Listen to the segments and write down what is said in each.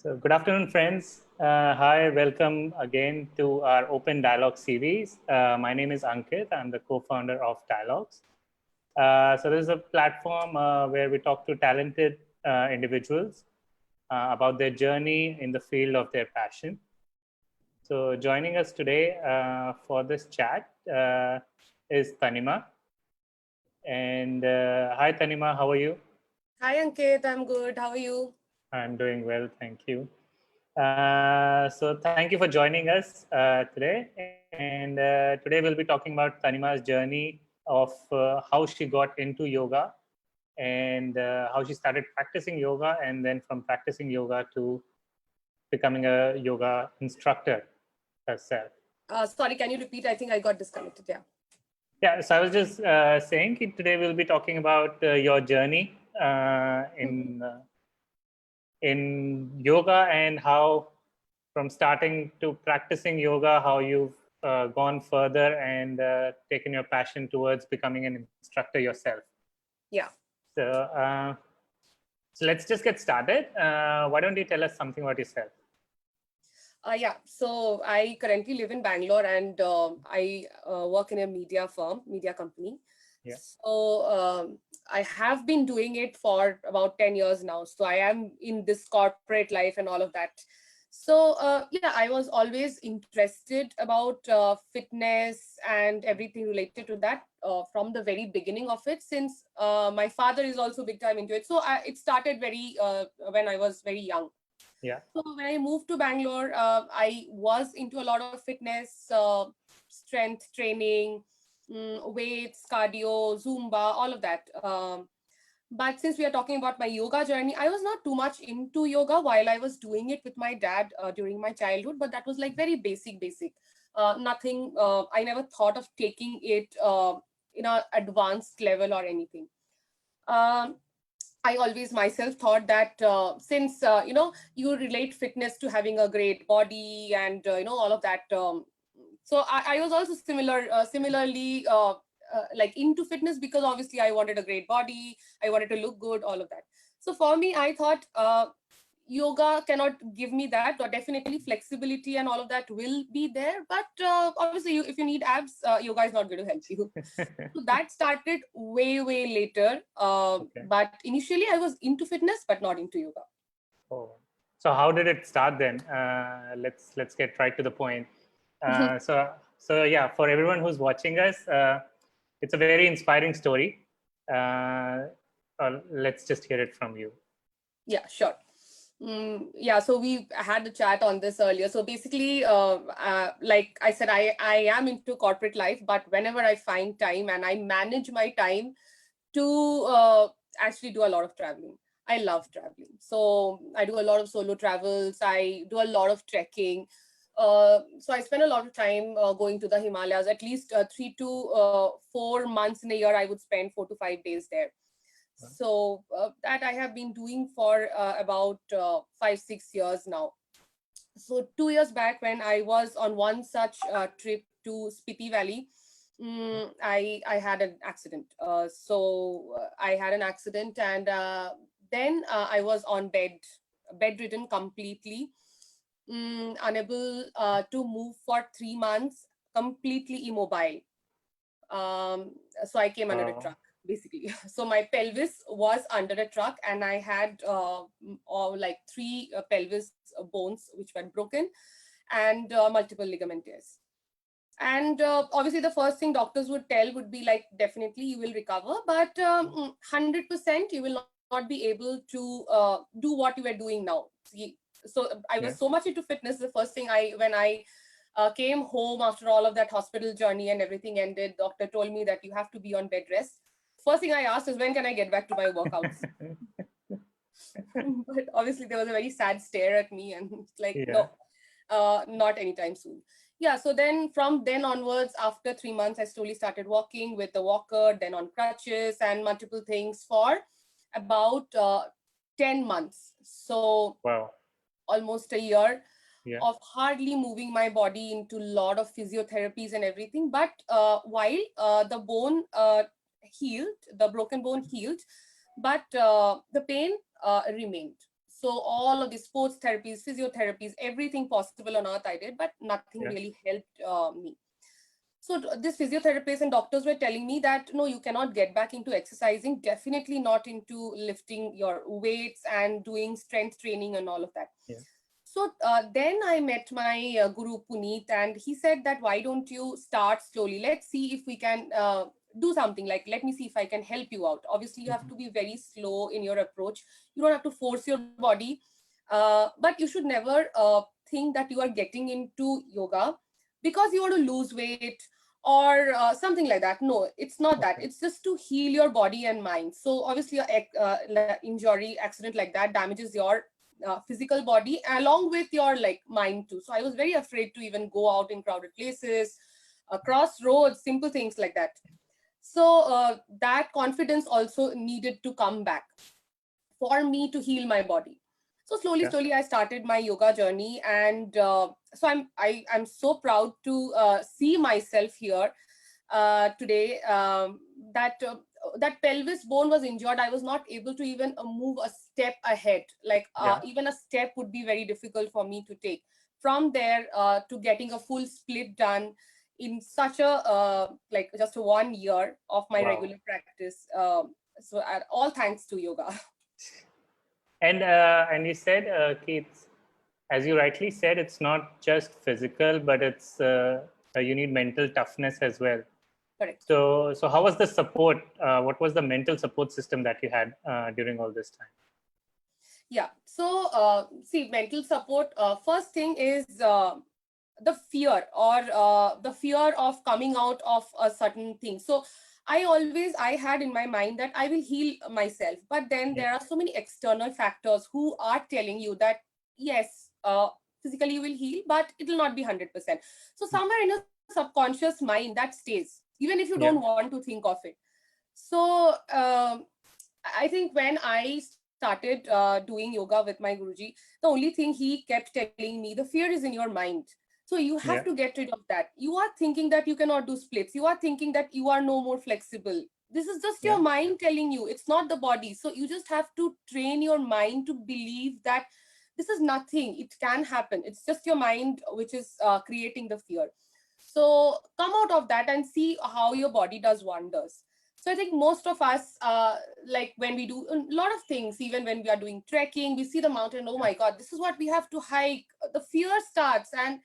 So, good afternoon, friends. Hi, welcome again to our Open Dialogue series. My name is Ankit. I'm the co-founder of Dialogues. So, this is a platform where we talk to talented individuals about their journey in the field of their passion. So, joining us today for this chat is Tanima. And hi, Tanima, how are you? Hi Ankit, I'm good. How are you? I'm doing well, thank you. So thank you for joining us today. And today we'll be talking about Tanima's journey of how she got into yoga and how she started practicing yoga, and then from practicing yoga to becoming a yoga instructor herself. Sorry, can you repeat? I think I got disconnected. Yeah. Yeah, so I was just saying today we'll be talking about your journey Mhm. in yoga, and how from starting to practicing yoga, how you've gone further and taken your passion towards becoming an instructor yourself. Yeah. So, so let's just get started. Why don't you tell us something about yourself? Yeah. So I currently live in Bangalore and I work in a media company. Yeah. So I have been doing it for about 10 years now. So I am in this corporate life and all of that. So yeah, I was always interested about fitness and everything related to that from the very beginning of it, since my father is also big time into it. So it started very when I was very young. Yeah. So when I moved to Bangalore, I was into a lot of fitness, strength training, weights, cardio, Zumba, all of that. But since we are talking about my yoga journey, I was not too much into yoga while I was doing it with my dad during my childhood. But that was like very basic. Nothing. I never thought of taking it in a advanced level or anything. Um, I always myself thought that since you relate fitness to having a great body and all of that. So I was also similarly like into fitness, because obviously I wanted a great body, I wanted to look good, all of that. So for me, I thought yoga cannot give me that, or definitely flexibility and all of that will be there, but obviously if you need abs, yoga is not going to help you. So that started way later. Okay. But initially I was into fitness, but not into yoga. Oh. So how did it start then? Let's get right to the point. So yeah, for everyone who's watching us, it's a very inspiring story. Uh, let's just hear it from you. Yeah, sure. Yeah, so we had a chat on this earlier. So basically, like I said, I am into corporate life, but whenever I find time and I manage my time to actually do a lot of traveling. I love traveling. So I do a lot of solo travels. I do a lot of trekking. So I spend a lot of time going to the Himalayas. At least 3 to 4 months in a year, I would spend 4 to 5 days there. So that I have been doing for about 5 6 years now. So 2 years back, when I was on one such trip to Spiti Valley, I had an accident. I had an accident, and then I was on bedridden completely, unable to move for 3 months, completely immobile. So I came under a Wow. truck, basically. So my pelvis was under a truck, and I had like three pelvis bones which were broken, and multiple ligament tears. And obviously the first thing doctors would tell would be like, definitely you will recover, but 100% you will not be able to do what you were doing now. See, so I was Yeah. so much into fitness. The first thing when I came home after all of that hospital journey and everything ended, doctor told me that you have to be on bed rest. First thing I asked is, when can I get back to my workouts? But obviously there was a very sad stare at me, and it's like, Yeah. no, not anytime soon. Yeah, so then from then onwards, after 3 months, I slowly started walking with the walker, then on crutches and multiple things for about 10 months. So Wow. almost a year Yeah. of hardly moving my body into a lot of physiotherapies and everything. But while the bone healed, the broken bone healed, but the pain remained. So all of the sports therapies, physiotherapies, everything possible on earth I did, but nothing really helped me. So this physiotherapists and doctors were telling me that no, you cannot get back into exercising, definitely not into lifting your weights and doing strength training and all of that. Yeah. So then I met my guru Puneet, and he said that why don't you start slowly? Let's see if we can do something. Like, let me see if I can help you out. Obviously, you have to be very slow in your approach. You don't have to force your body, but you should never think that you are getting into yoga because you want to lose weight or something like that. No, it's not that. It's just to heal your body and mind. So obviously, injury, accident like that damages your physical body along with your like mind too. So I was very afraid to even go out in crowded places, cross roads, simple things like that. So that confidence also needed to come back for me to heal my body. So slowly I started my yoga journey, and so I'm so proud to see myself here today. That pelvis bone was injured. I was not able to even move a step ahead. Like even a step would be very difficult for me to take. From there to getting a full split done in such a like just 1 year of my regular practice. So all thanks to yoga. And you said, Keith, as you rightly said, it's not just physical, but it's you need mental toughness as well. Correct. So how was the support? What was the mental support system that you had during all this time? Yeah. So see, mental support. First thing is the fear or the fear of coming out of a certain thing. So I had in my mind that I will heal myself, but then there are so many external factors who are telling you that yes, physically you will heal, but it will not be 100%. So somewhere in a subconscious mind that stays, even if you don't want to think of it. So I think when I started doing yoga with my Guruji, the only thing he kept telling me, the fear is in your mind. So you have to get rid of that. You are thinking that you cannot do splits. You are thinking that you are no more flexible. This is just your mind telling you. It's not the body. So you just have to train your mind to believe that this is nothing. It can happen. It's just your mind which is creating the fear. So come out of that and see how your body does wonders. So I think most of us, like when we do a lot of things, even when we are doing trekking, we see the mountain, oh my God, this is what we have to hike. The fear starts, and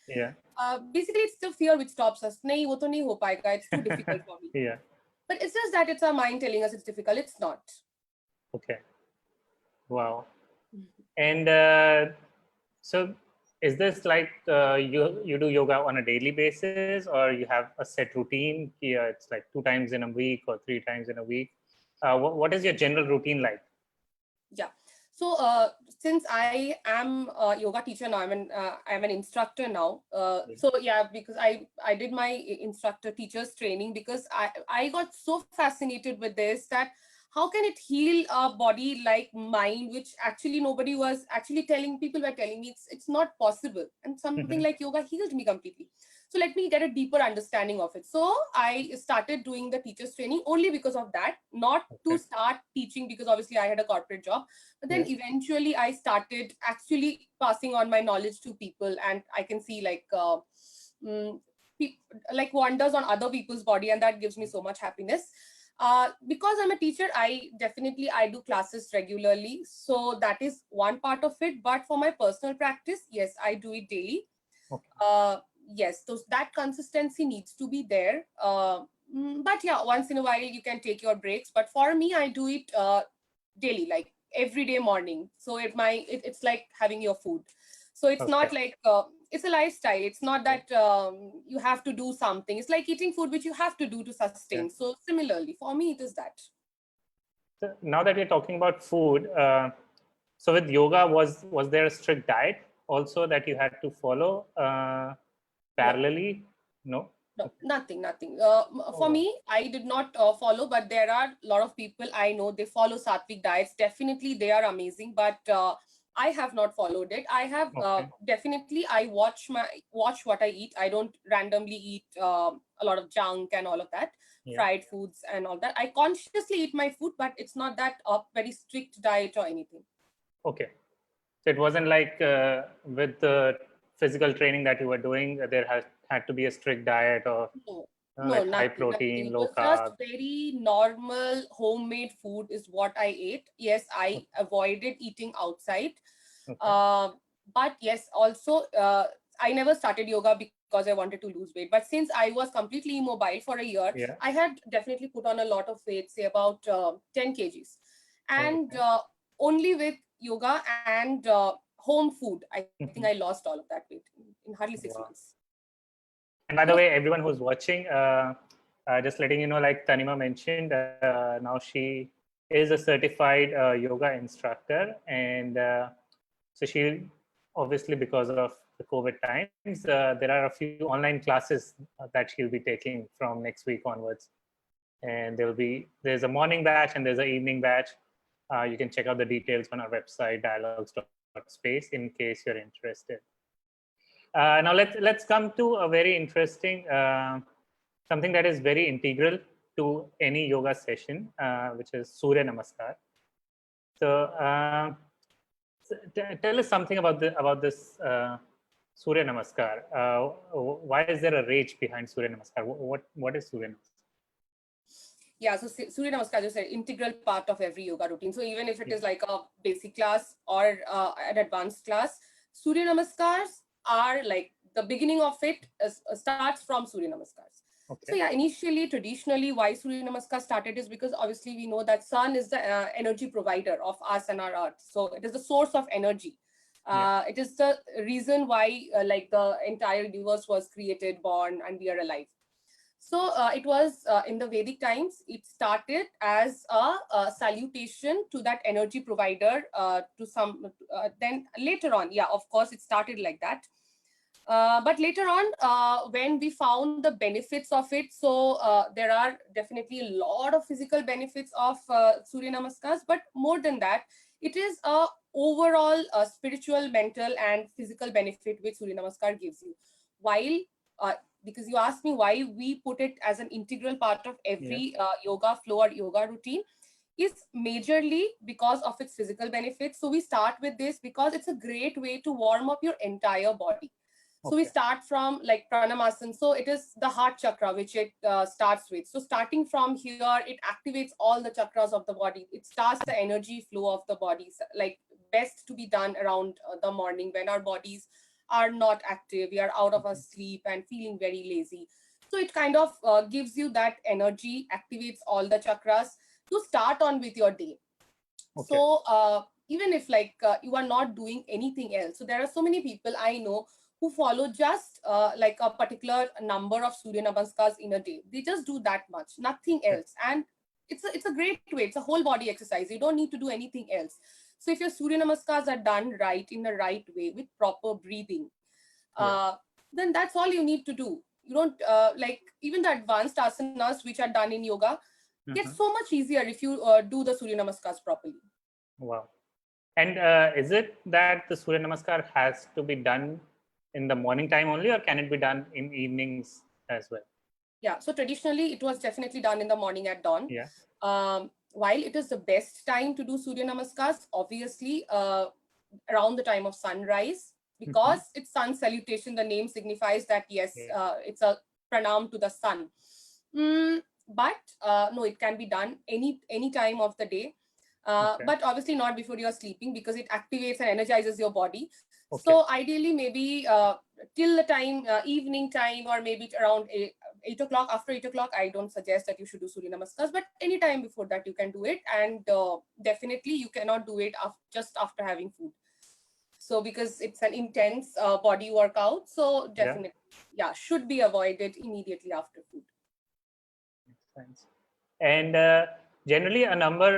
basically it's the fear which stops us. Nahi, wo to nahi ho paega. It's too difficult for me. But it's just that it's our mind telling us it's difficult. It's not. Okay. Wow. And so is this like you do yoga on a daily basis, or you have a set routine? It's like 2 times in a week or 3 times in a week. What is your general routine like? Yeah. So since I am a yoga teacher now, I'm an instructor now. So yeah, because I did my instructor teachers training because I got so fascinated with this, that how can it heal a body like mine, which actually nobody was actually telling, people were telling me it's not possible, and something like yoga healed me completely. So let me get a deeper understanding of it. So I started doing the teachers training only because of that, not to start teaching, because obviously I had a corporate job. But then eventually I started actually passing on my knowledge to people, and I can see like like wonders on other people's body, and that gives me so much happiness. Because I'm a teacher, I do classes regularly. So that is one part of it. But for my personal practice, yes, I do it daily. Yes, so that consistency needs to be there. But yeah, once in a while you can take your breaks. But for me, I do it daily, like every day morning. So it's like having your food. So it's not like it's a lifestyle. It's not that you have to do something. It's like eating food which you have to do to sustain. So similarly, for me, it is that. So now that we're talking about food, so with yoga, was there a strict diet also that you had to follow parallelly? No. No, nothing. For me, I did not follow, but there are a lot of people I know, they follow sattvic diets. Definitely, they are amazing, but I have not followed it. I have definitely, I watch what I eat. I don't randomly eat a lot of junk and all of that, fried foods and all that. I consciously eat my food, but it's not that a very strict diet or anything. Okay. So it wasn't like with the physical training that you were doing, there had to be a strict diet or No, no, like high nothing, nothing. protein, It low was just carb. very normal homemade food is what I ate. Yes, I avoided eating outside. Okay. But yes, also I never started yoga because I wanted to lose weight. But since I was completely immobile for a year, Yeah. I had definitely put on a lot of weight, say about 10 kgs. And Okay. only with yoga and home food, I think Mhm. I lost all of that weight in hardly 6 Wow. months. And by the way, everyone who's watching, just letting you know, like Tanima mentioned, now she is a certified yoga instructor, and so she obviously, because of the COVID times, there are a few online classes that she'll be taking from next week onwards, and there's a morning batch and there's an evening batch. You can check out the details on our website dialogues.space in case you're interested. Now let's come to a very interesting something that is very integral to any yoga session, which is Surya Namaskar. So, tell us something about this Surya Namaskar. Why is there a rage behind Surya Namaskar? What is Surya Namaskar? Yeah, so Surya Namaskar is an integral part of every yoga routine. So even if it Yeah. is like a basic class or an advanced class, Surya Namaskars are like the beginning of it starts from Surya Namaskars. Okay. So yeah, initially, traditionally, why Surya Namaskar started is because obviously we know that sun is the energy provider of us and our earth. So it is the source of energy. It is the reason why like the entire universe was created, born, and we are alive. So it was in the Vedic times, it started as a salutation to that energy provider to some, then later on, yeah, of course, it started like that. But later on, when we found the benefits of it, so there are definitely a lot of physical benefits of Surya Namaskars, but more than that, it is a overall spiritual, mental, and physical benefit which Surya Namaskar gives you. While uh, because you asked me why we put it as an integral part of every yoga flow or yoga routine, is majorly because of its physical benefits. So we start with this because it's a great way to warm up your entire body. So we Okay. start from like pranamasana. So it is the heart chakra which it starts with. So starting from here, it activates all the chakras of the body. It starts the energy flow of the body, like best to be done around the morning when our bodies are not active. We are out of our sleep and feeling very lazy. So it kind of gives you that energy, activates all the chakras to start on with your day. Okay. So even if like you are not doing anything else, so there are so many people I know who follow just like a particular number of Surya Namaskars in a day. They just do that much, nothing Yeah. else. And it's a great way. It's a whole body exercise. You don't need to do anything else. So if your Surya Namaskars are done right in the right way with proper breathing, Yeah. then that's all you need to do. You don't like even the advanced asanas which are done in yoga Mhm. gets so much easier if you do the Surya Namaskars properly. Wow. And is it that the Surya Namaskar has to be done in the morning time only, or can it be done in evenings as well? Yeah, so traditionally it was definitely done in the morning at dawn. Yeah. While it is the best time to do Surya Namaskars, obviously around the time of sunrise, because it's sun salutation, the name signifies that yes, Yeah. it's a pranam to the sun. But no, it can be done any time of the day. Okay. But obviously not before you're sleeping because it activates and energizes your body. Okay. So ideally, maybe till the time evening time, or maybe around 8 o'clock. After 8 o'clock, I don't suggest that you should do Surya Namaskars, but any time before that you can do it, and definitely you cannot do it just after having food. So because it's an intense body workout, so Yeah. definitely, yeah, should be avoided immediately after food. Makes sense. And generally, a number,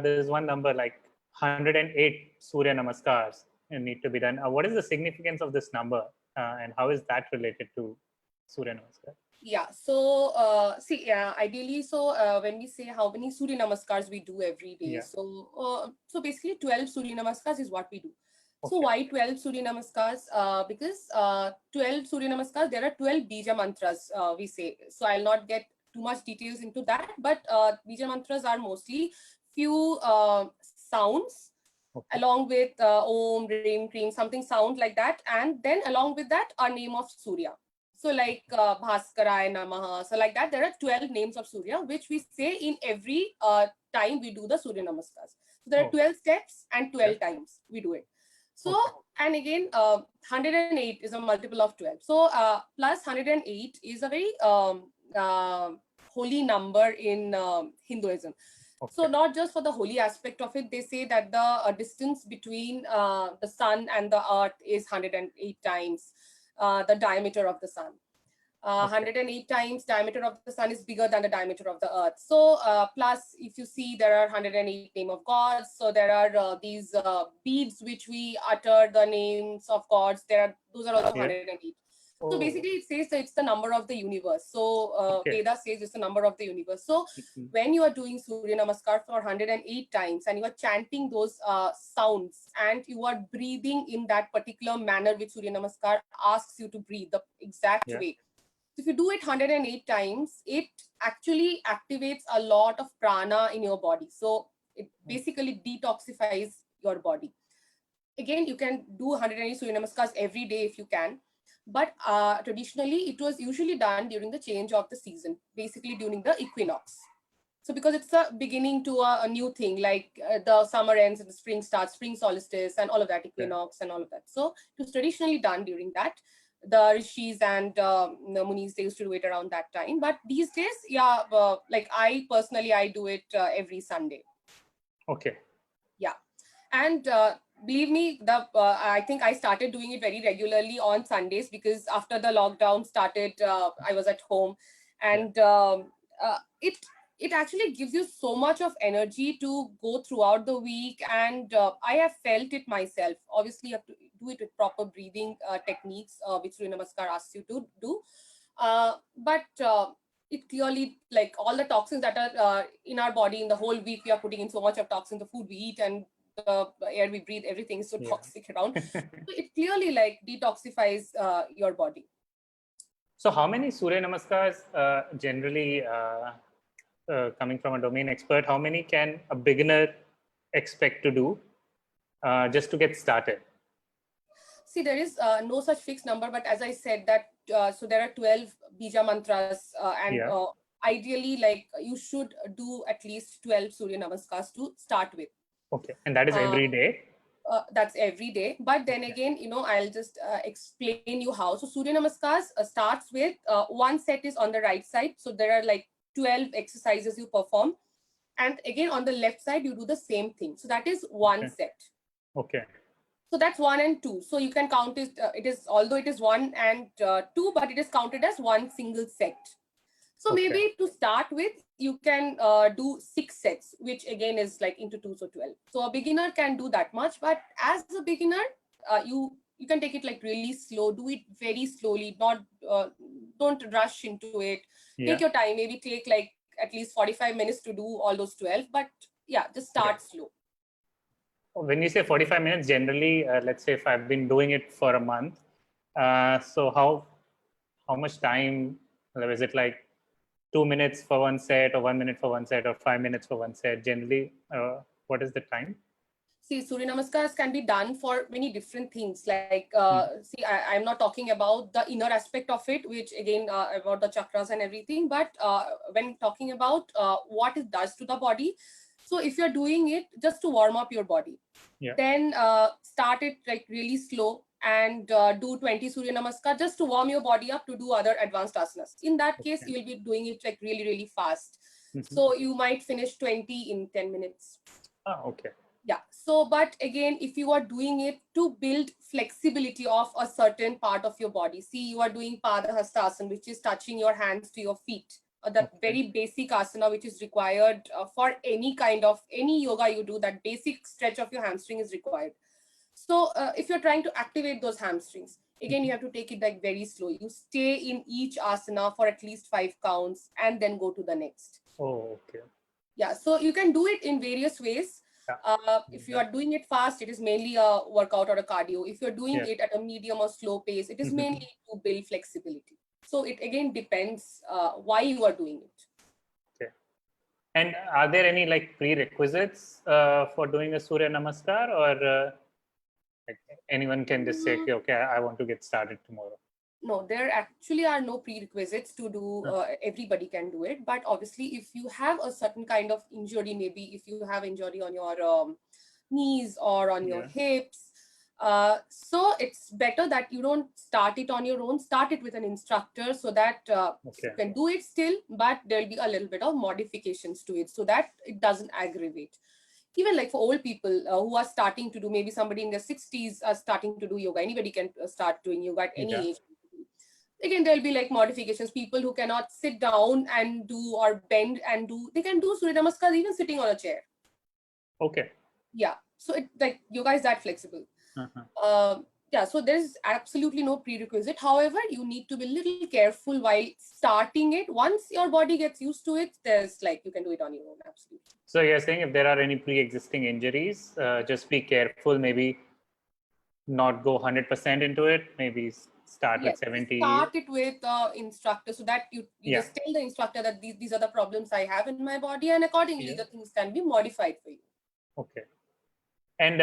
there's one number like 108 Surya Namaskars need to be done. What is the significance of this number, and how is that related to Surya Namaskar? Yeah, so see, ideally, so when we say how many Surya Namaskars we do every day, Yeah. so basically 12 Surya Namaskars is what we do. So Okay. why 12 Surya Namaskars? Because 12 Surya Namaskars, there are 12 Bija mantras we say. So I'll not get too much details into that, but Bija mantras are mostly few sounds Okay. along with Om, Rim, Cream, something sound like that. And then along with that, our name of Surya. So like Bhaskaraya Namaha. So like that, there are 12 names of Surya, which we say in every time we do the Surya Namaskars. So there are 12 steps and 12 times we do it. So, and again, 108 is a multiple of 12. So plus 108 is a very holy number in Hinduism. Okay. So not just for the holy aspect of it, they say that the distance between the sun and the earth is 108 times the diameter of the sun. 108 times diameter of the sun is bigger than the diameter of the earth. So plus if you see, there are 108 name of gods. So there are these beads which we utter the names of gods. Those are also 108. So basically it says that it's the number of the universe. So Veda says it's the number of the universe. So when you are doing Surya Namaskar for 108 times and you are chanting those sounds and you are breathing in that particular manner which Surya Namaskar asks you to breathe, the exact way. So if you do it 108 times, it actually activates a lot of prana in your body. So it basically detoxifies your body. Again, you can do 108 Surya Namaskars every day if you can. But traditionally, it was usually done during the change of the season, basically during the equinox. So because it's a beginning to a new thing, like the summer ends and the spring starts, spring solstice and all of that, equinox and all of that. So it was traditionally done during that. The rishis and the munis, they used to do it around that time. But these days, like I personally, I do it every Sunday. Okay. Yeah. And believe me, I think I started doing it very regularly on Sundays because after the lockdown started, I was at home, and it actually gives you so much of energy to go throughout the week. And I have felt it myself. Obviously, you have to do it with proper breathing techniques, which Surya Namaskar asks you to do. But it clearly, like all the toxins that are in our body in the whole week, we are putting in so much of toxins, the food we eat and the air we breathe, everything is so toxic around. So it clearly like detoxifies your body. So how many Surya Namaskars generally, coming from a domain expert, how many can a beginner expect to do just to get started? See, there is no such fixed number, but as I said that, so there are 12 Bija mantras and ideally like you should do at least 12 Surya Namaskars to start with. Okay, and that is every day? That's every day. But then again, I'll just explain you how. So Surya Namaskars starts with one set is on the right side. So there are like 12 exercises you perform. And again, on the left side, you do the same thing. So that is one set. Okay. So that's 1 and 2. So you can count it, although it is 1 and 2, but it is counted as one single set. So maybe to start with, you can do 6 sets, which again is like into 2, so 12. So a beginner can do that much, but as a beginner, you can take it like really slow, do it very slowly, don't rush into it. Take your time, maybe take like at least 45 minutes to do all those 12, but yeah, just start slow. When you say 45 minutes, generally, let's say if I've been doing it for a month, so how much time, is it like 2 minutes for one set or 1 minute for one set or 5 minutes for one set? Generally, what is the time? See, Surya Namaskars can be done for many different things. Like, see, I'm not talking about the inner aspect of it, which again, about the chakras and everything, but when talking about what it does to the body. So if you're doing it just to warm up your body, then start it like really slow and do 20 Surya Namaskar just to warm your body up to do other advanced asanas. In that case, you will be doing it like really, really fast. So you might finish 20 in 10 minutes. Okay. Yeah. So, but again, if you are doing it to build flexibility of a certain part of your body, see, you are doing Padahastasana, which is touching your hands to your feet. That very basic asana, which is required for any yoga you do, that basic stretch of your hamstring is required. So if you're trying to activate those hamstrings, again, you have to take it like very slow. You stay in each asana for at least 5 counts and then go to the next. Oh, okay. Yeah. So you can do it in various ways. If you are doing it fast, it is mainly a workout or a cardio. If you're doing it at a medium or slow pace, it is mainly to build flexibility. So it again depends why you are doing it. Okay. And are there any like prerequisites for doing a Surya Namaskar, or like anyone can just say, okay, I want to get started tomorrow? No, there actually are no prerequisites to do. Everybody can do it, but obviously, if you have a certain kind of injury, maybe if you have injury on your knees or on your Yeah. hips, so it's better that you don't start it on your own. Start it with an instructor so that you can do it still, but there'll be a little bit of modifications to it so that it doesn't aggravate. Even like for old people who are starting to do, maybe somebody in their 60s are starting to do yoga. Anybody can start doing yoga at any age. Again, there'll be like modifications. People who cannot sit down and do or bend and do, they can do Surya Namaskar even sitting on a chair. Okay. Yeah. So it like yoga is that flexible. Yeah, so there's absolutely no prerequisite. However, you need to be a little careful while starting it. Once your body gets used to it, there's like you can do it on your own. Absolutely. So you're saying if there are any pre-existing injuries, just be careful. Maybe not go 100% into it. Maybe start with 70. Start it with instructor so that you just tell the instructor that these are the problems I have in my body, and accordingly the things can be modified for you. Okay. And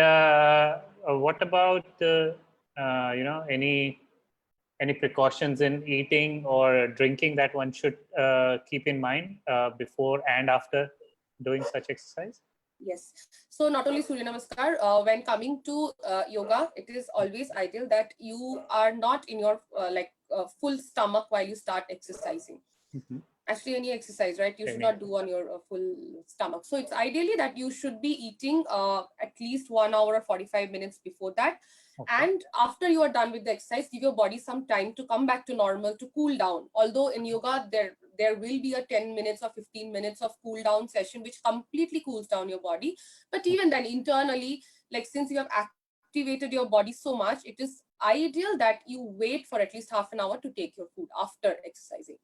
what about any precautions in eating or drinking that one should keep in mind before and after doing such exercise? Yes. So not only Surya Namaskar, when coming to yoga, it is always ideal that you are not in your full stomach while you start exercising. Actually, any exercise, right? You should not do on your full stomach. So it's ideally that you should be eating at least 1 hour or 45 minutes before that. And after you are done with the exercise, give your body some time to come back to normal, to cool down. Although in yoga, there will be a 10 minutes or 15 minutes of cool down session, which completely cools down your body. But even then, internally, like since you have activated your body so much, it is ideal that you wait for at least half an hour to take your food after exercising.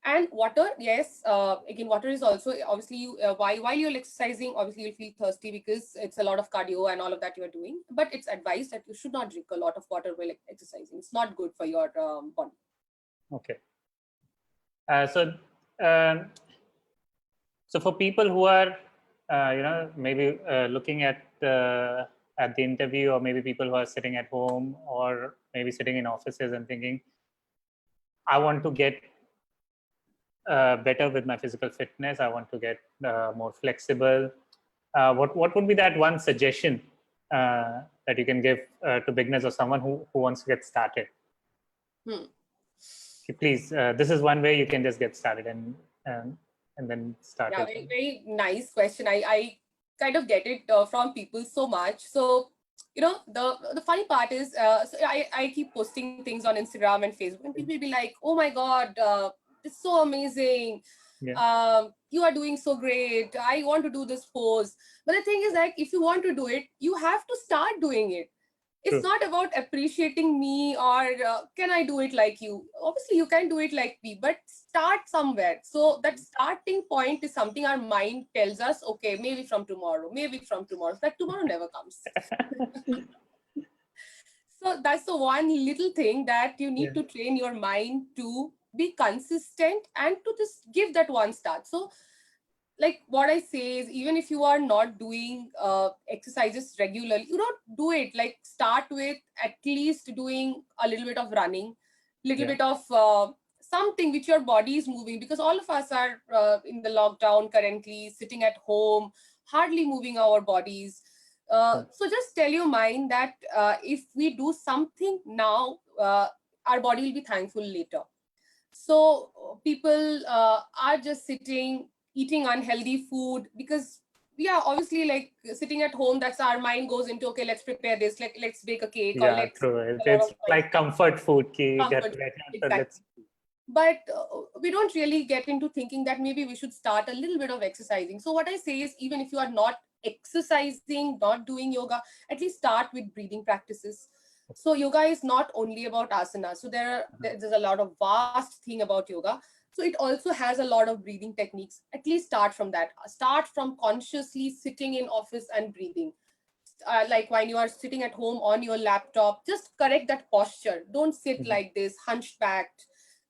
And water, yes. Again, water is also obviously you while you're exercising, obviously you'll feel thirsty because it's a lot of cardio and all of that you are doing. But it's advised that you should not drink a lot of water while exercising. It's not good for your body. Okay. So for people who are maybe looking at the interview, or maybe people who are sitting at home or maybe sitting in offices and thinking, I want to get better with my physical fitness, I want to get more flexible, what would be that one suggestion that you can give to beginners or someone who wants to get started? Please, this is one way you can just get started and then start. Yeah, very, very nice question. I kind of get it from people so much. So the funny part is, so I keep posting things on Instagram and Facebook, and people will be like, oh my god, it's so amazing. You are doing so great. I want to do this pose. But the thing is, like, if you want to do it, you have to start doing it. It's not about appreciating me or can I do it like you? Obviously, you can do it like me, but start somewhere. So that starting point is something our mind tells us, okay, maybe from tomorrow. That tomorrow never comes. So that's the one little thing that you need to train your mind to be consistent and to just give that one start. So like what I say is, even if you are not doing exercises regularly, you don't do it. Like start with at least doing a little bit of running, little bit of something which your body is moving, because all of us are in the lockdown currently, sitting at home, hardly moving our bodies. So just tell your mind that if we do something now, our body will be thankful later. So people are just sitting, eating unhealthy food because obviously, like sitting at home, that's our mind goes into, okay, let's prepare this, let's bake a cake, or let's it's like comfort food. Exactly. But we don't really get into thinking that maybe we should start a little bit of exercising. So what I say is, even if you are not exercising, not doing yoga, at least start with breathing practices. So yoga is not only about asana. So there's a lot of vast thing about yoga. So it also has a lot of breathing techniques. At least start from that. Start from consciously sitting in office and breathing. Like when you are sitting at home on your laptop, just correct that posture. Don't sit like this, hunched backed.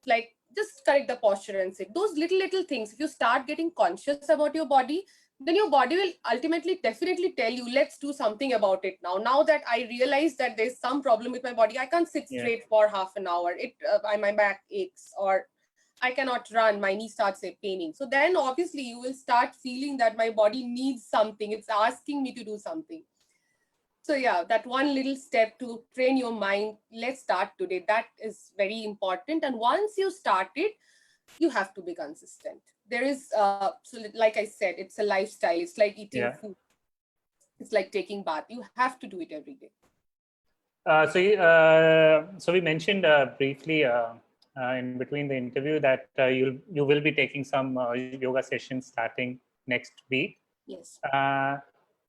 Like just correct the posture and sit. Those little things, if you start getting conscious about your body, then your body will ultimately definitely tell you, let's do something about it now. Now that I realize that there's some problem with my body, I can't sit straight for half an hour. My back aches, or I cannot run, my knee starts paining. So then obviously you will start feeling that my body needs something. It's asking me to do something. So yeah, that one little step to train your mind, let's start today. That is very important. And once you start it, you have to be consistent. There is, so like I said, it's a lifestyle. It's like eating food. It's like taking bath. You have to do it every day. So we mentioned briefly in between the interview that you will be taking some yoga sessions starting next week. Yes.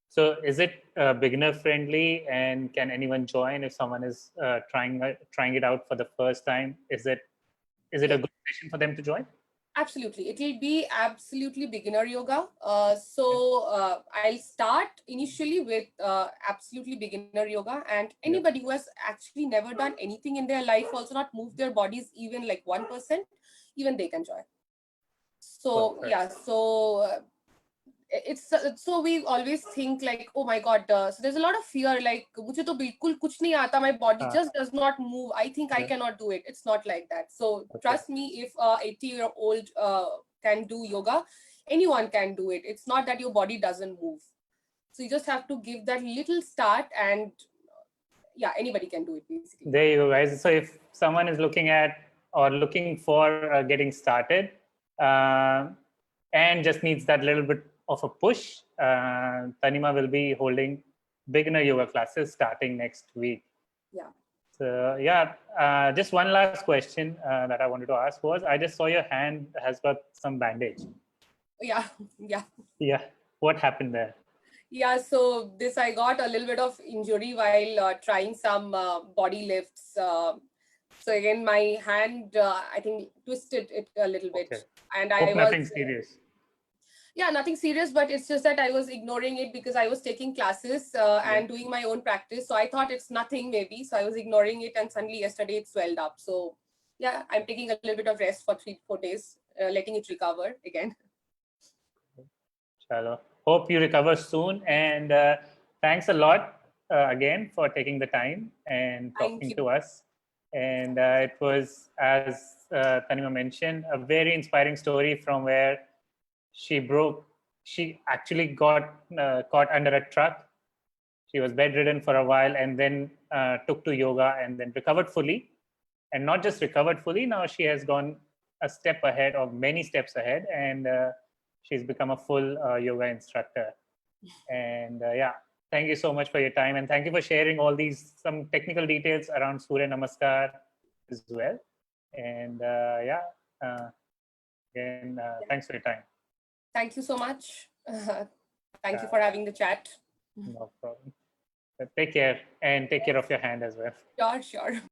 So is it beginner friendly, and can anyone join if someone is trying it out for the first time? Is it a good session for them to join? Absolutely. It will be absolutely beginner yoga. I'll start initially with absolutely beginner yoga, and anybody who has actually never done anything in their life, also not moved their bodies even like 1%, even they can join. So it's so we always think like, oh my god, so there's a lot of fear, like mujhe to bilkul kuch nahi aata, my body just does not move, I think I cannot do it. It's not like that. So trust me, if a 80-year-old can do yoga, anyone can do it. It's not that your body doesn't move. So you just have to give that little start, and anybody can do it basically. There you go, guys. So if someone is looking for getting started and just needs that little bit of a push, Tanima will be holding beginner yoga classes starting next week. Yeah. So just one last question that I wanted to ask was, I just saw your hand has got some bandage. Yeah. What happened there? Yeah, so I got a little bit of injury while trying some body lifts. So again, my hand, I think, twisted it a little bit. And I was nothing serious. Yeah, nothing serious, but it's just that I was ignoring it because I was taking classes and doing my own practice. So I thought it's nothing maybe. So I was ignoring it, and suddenly yesterday it swelled up. So yeah, I'm taking a little bit of rest for 3-4 days, letting it recover again. Chalo. Hope you recover soon, and thanks a lot again for taking the time and talking to us. And it was, as Tanima mentioned, a very inspiring story from where she actually got caught under a truck. She was bedridden for a while, and then took to yoga, and then recovered fully. And not just recovered fully, now she has gone a step ahead, or many steps ahead, and she's become a full yoga instructor. And thank you so much for your time, and thank you for sharing all these some technical details around Surya Namaskar as well. And again, thanks for your time. Thank you so much. Thank you for having the chat. No problem. Take care, and take care of your hand as well. Sure.